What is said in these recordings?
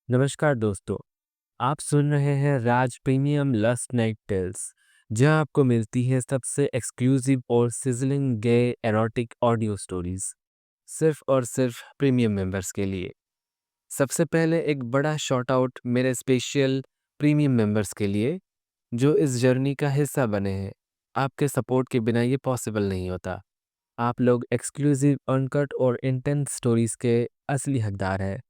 नमस्कार दोस्तों। आप सुन रहे हैं राज प्रीमियम लस्ट नाइट टेल्स, जहां आपको मिलती है सबसे एक्सक्लूसिव और सिजलिंग गे एरोटिक ऑडियो स्टोरीज सिर्फ और सिर्फ प्रीमियम मेंबर्स के लिए। सबसे पहले एक बड़ा शॉट आउट मेरे स्पेशल प्रीमियम मेंबर्स के लिए जो इस जर्नी का हिस्सा बने हैं। आपके सपोर्ट के बिना ये पॉसिबल नहीं होता। आप लोग एक्सक्लूसिव अनकट और इंटेंस स्टोरीज के असली हकदार हैं।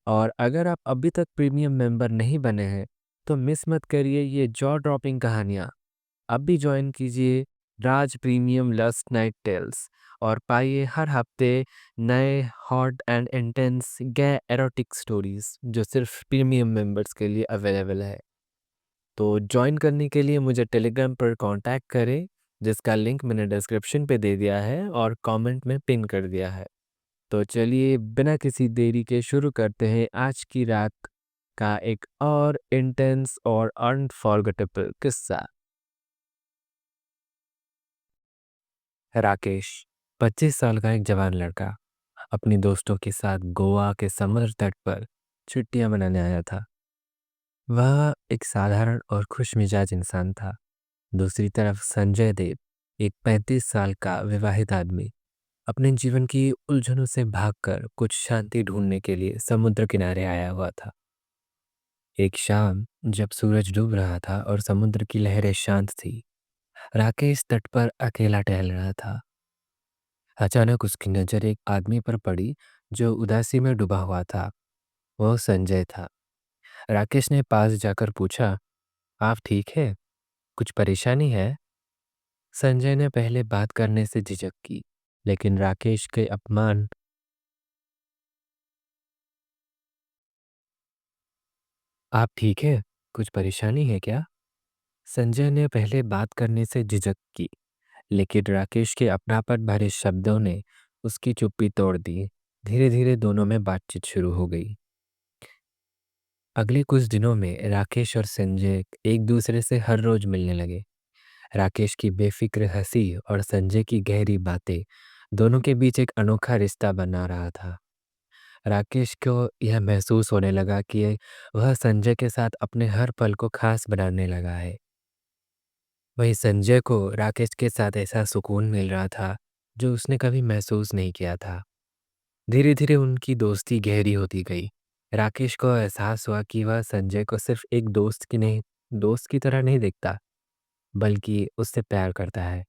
और अगर आप अभी तक प्रीमियम मेंबर नहीं बने हैं तो मिस मत करिए ये जॉ ड्रॉपिंग कहानियाँ। अब भी ज्वाइन कीजिए Raj premium lust night tales और पाइए हर हफ्ते नए hot and intense gay erotic stories जो सिर्फ प्रीमियम मेंबर्स के लिए अवेलेबल है। तो ज्वाइन करने के लिए मुझे टेलीग्राम पर कांटेक्ट करें, जिसका लिंक मैंने डिस्क्रिप्शन पे दे दिया है और कमेंट में पिन कर दिया है। तो चलिए बिना किसी देरी के शुरू करते हैं आज की रात का एक और इंटेंस और अनफॉरगेटेबल किस्सा। राकेश 25 साल का एक जवान लड़का अपने दोस्तों के साथ गोवा के समुद्र तट पर छुट्टियां मनाने आया था। वह एक साधारण और खुश मिजाज इंसान था। दूसरी तरफ संजय देव, एक 35 साल का विवाहित आदमी, अपने जीवन की उलझनों से भागकर कुछ शांति ढूंढने के लिए समुद्र किनारे आया हुआ था। एक शाम जब सूरज डूब रहा था और समुद्र की लहरें शांत थी, राकेश तट पर अकेला टहल रहा था। अचानक उसकी नजर एक आदमी पर पड़ी जो उदासी में डूबा हुआ था। वो संजय था। राकेश ने पास जाकर पूछा, आप ठीक है? कुछ परेशानी है? संजय ने पहले बात करने से झिझक की, लेकिन राकेश के अपमान आप ठीक है? कुछ परेशानी है क्या? संजय ने पहले बात करने से झिझक की, लेकिन राकेश के अपनापन भरे शब्दों ने उसकी चुप्पी तोड़ दी। धीरे धीरे दोनों में बातचीत शुरू हो गई। अगले कुछ दिनों में राकेश और संजय एक दूसरे से हर रोज मिलने लगे। राकेश की बेफिक्र हंसी और संजय की गहरी बातें दोनों के बीच एक अनोखा रिश्ता बना रहा था। राकेश को यह महसूस होने लगा कि वह संजय के साथ अपने हर पल को खास बनाने लगा है। वहीं संजय को राकेश के साथ ऐसा सुकून मिल रहा था जो उसने कभी महसूस नहीं किया था। धीरे धीरे उनकी दोस्ती गहरी होती गई। राकेश को एहसास हुआ कि वह संजय को सिर्फ एक दोस्त की तरह नहीं देखता, बल्कि उससे प्यार करता है।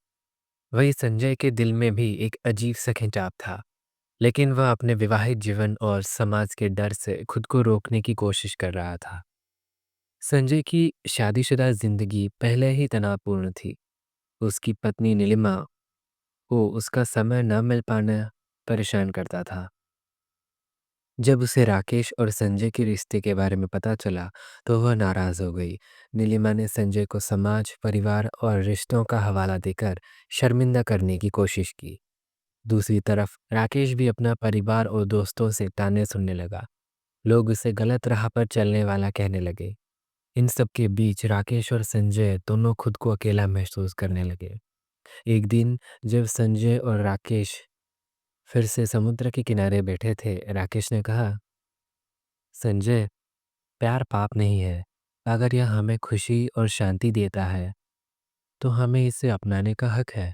वही संजय के दिल में भी एक अजीब सा खिंचाव था, लेकिन वह अपने विवाहित जीवन और समाज के डर से खुद को रोकने की कोशिश कर रहा था। संजय की शादीशुदा जिंदगी पहले ही तनावपूर्ण थी। उसकी पत्नी नीलिमा को उसका समय न मिल पाना परेशान करता था। जब उसे राकेश और संजय के रिश्ते के बारे में पता चला, तो वह नाराज हो गई। नीलिमा ने संजय को समाज, परिवार और रिश्तों का हवाला देकर शर्मिंदा करने की कोशिश की। दूसरी तरफ राकेश भी अपना परिवार और दोस्तों से ताने सुनने लगा। लोग उसे गलत राह पर चलने वाला कहने लगे। इन सब के बीच राकेश और संजय दोनों खुद को अकेला महसूस करने लगे। एक दिन जब संजय और राकेश फिर से समुद्र के किनारे बैठे थे, राकेश ने कहा, संजय, प्यार पाप नहीं है। अगर यह हमें खुशी और शांति देता है तो हमें इसे अपनाने का हक है।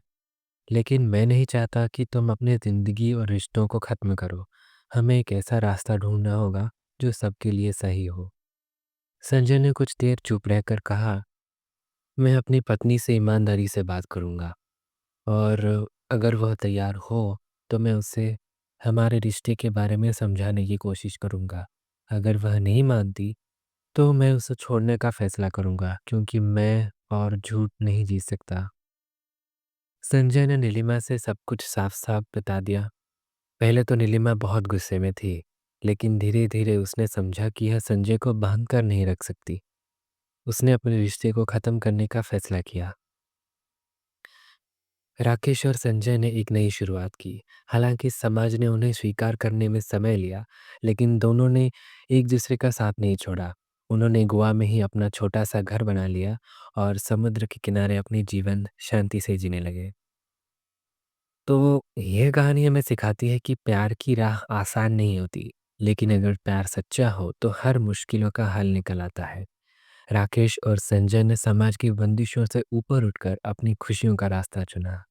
लेकिन मैं नहीं चाहता कि तुम अपनी जिंदगी और रिश्तों को खत्म करो। हमें एक ऐसा रास्ता ढूंढना होगा जो सबके लिए सही हो। संजय ने कुछ देर चुप रहकर कहा, मैं अपनी पत्नी से ईमानदारी से बात करूंगा, और अगर वह तैयार हो तो मैं उसे हमारे रिश्ते के बारे में समझाने की कोशिश करूंगा। अगर वह नहीं मानती तो मैं उसे छोड़ने का फैसला करूंगा, क्योंकि मैं और झूठ नहीं जी सकता। संजय ने नीलिमा से सब कुछ साफ साफ बता दिया। पहले तो नीलिमा बहुत गुस्से में थी, लेकिन धीरे धीरे उसने समझा कि यह संजय को बांध कर नहीं रख सकती। उसने अपने रिश्ते को ख़त्म करने का फैसला किया। राकेश और संजय ने एक नई शुरुआत की। हालांकि समाज ने उन्हें स्वीकार करने में समय लिया, लेकिन दोनों ने एक दूसरे का साथ नहीं छोड़ा। उन्होंने गोवा में ही अपना छोटा सा घर बना लिया और समुद्र के किनारे अपनी जीवन शांति से जीने लगे। तो ये कहानी हमें सिखाती है कि प्यार की राह आसान नहीं होती। लेकिन अगर प्यार सच्चा हो तो हर मुश्किलों का हल निकल आता है। राकेश और संजय ने समाज की बंदिशों से ऊपर उठकर अपनी खुशियों का रास्ता चुना।